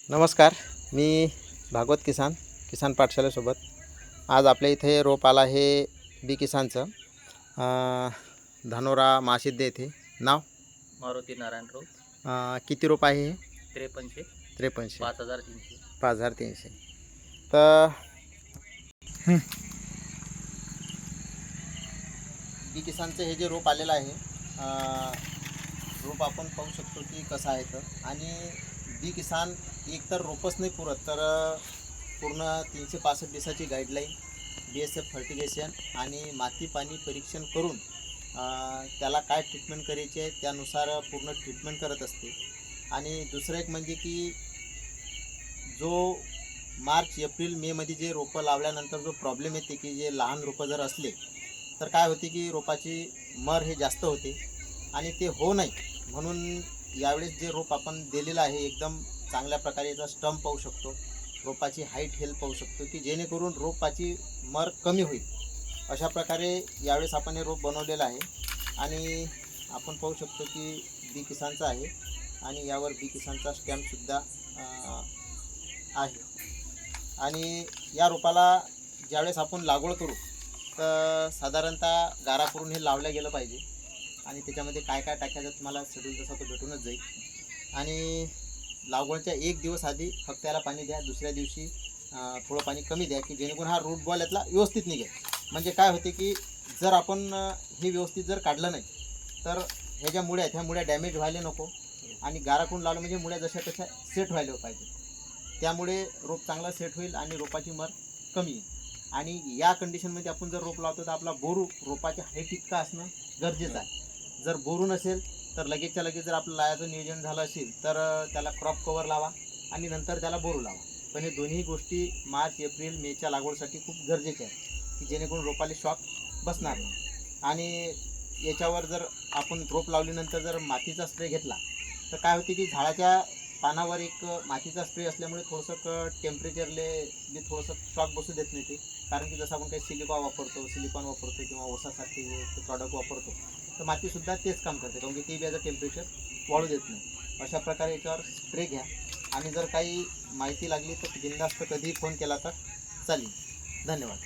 नमस्कार. मी भागवत किसान पाठशालेसोबत आज आपल्या इथे रोप आला आहे बी किसानचं धानोरा महासिद्ध येथे. नाव मारुती नारायण राऊत. किती रोप आहे हे? 53 53 5300. 5300. तर बी किसानचं हे जे रोप आलेलं आहे रोप आपण पाहू शकतो की कसं आहे तर. आणि बी किसान एकतर रोपच नाही पुरत तर पूर्ण 365 दिवसाची गाईडलाईन BSF फर्टिगेशन आणि माती पाणी परीक्षण करून त्याला काय ट्रीटमेंट करायची आहे त्यानुसार पूर्ण ट्रीटमेंट करत असते. आणि दुसरं एक म्हणजे की जो मार्च एप्रिल मेमध्ये जे रोपं लावल्यानंतर जो प्रॉब्लेम येते की जे लहान रोपं जर असले तर काय होते की रोपाची मर हे जास्त होते आणि ते होऊ नये म्हणून यावेळेस जे रोप आपण दिलेलं आहे एकदम चांगल्या प्रकारे याचा स्टंप पाहू शकतो, रोपाची हाईट हेल्थ पाहू शकतो की जेणेकरून रोपाची मर कमी होईल. अशा प्रकारे यावेळेस आपण हे रोप बनवलेलं आहे. आणि आपण पाहू शकतो की बी किसानचा आहे आणि यावर बी किसानचा स्टॅम्पसुद्धा आहे. आणि या रोपाला ज्यावेळेस आपण लागवड करू तर साधारणतः गारा करून हे लावलं गेलं पाहिजे. आणि त्याच्यामध्ये काय काय टाकायचं तुम्हाला शेड्यूल जसा तो भेटूनच जाईल. आणि लागवडच्या एक दिवस आधी फक्त याला पाणी द्या, दुसऱ्या दिवशी थोडं पाणी कमी द्या की जेणेकरून हा रूट बॉल यातला व्यवस्थित निघेल. म्हणजे काय होते की जर आपण हे व्यवस्थित जर काढलं नाही तर ह्या ज्या मुळ्या आहेत ह्या मुळ्या डॅमेज व्हायला नको. आणि गारा करून लावलं म्हणजे मुळ्या जशा तशा सेट व्हायला पाहिजे. त्यामुळे रोप चांगला सेट होईल आणि रोपाची मर कमी येईल. आणि या कंडिशनमध्ये आपण जर रोप लावतो तर आपला बोरू रोपाच्या हाईट इतका असणं गरजेचं आहे. जर बोरू नसेल तर लगेचच्या लगेच जर आपलं लायाचं नियोजन झालं असेल तर त्याला क्रॉप कवर लावा आणि नंतर त्याला बोरू लावा. पण हे दोन्ही गोष्टी मार्च एप्रिल मेच्या लागवडीसाठी खूप गरजेच्या आहेत की जेणेकरून रोपाला शॉक बसणार नाही. आणि याच्यावर जर आपण रोप लावल्यानंतर जर मातीचा स्प्रे घेतला तर काय होते की झाडाच्या पानावर एक मातीचा स्प्रे असल्यामुळे थोडंसं टेम्परेचरले बी थोडंसं शॉक बसू देत नाही ते. कारण की जसं आपण काही सिलिकॉन वापरतो किंवा ओसासारखे प्रॉडक्ट वापरतो तर मातीसुद्धा तेच काम करते कारण की ते बी याचं टेम्परेचर वाढू देत नाही. अशा प्रकारे याच्यावर स्प्रे घ्या. आणि जर काही माहिती लागली तर बिनधास्त कधीही फोन केला तर चालेल. धन्यवाद.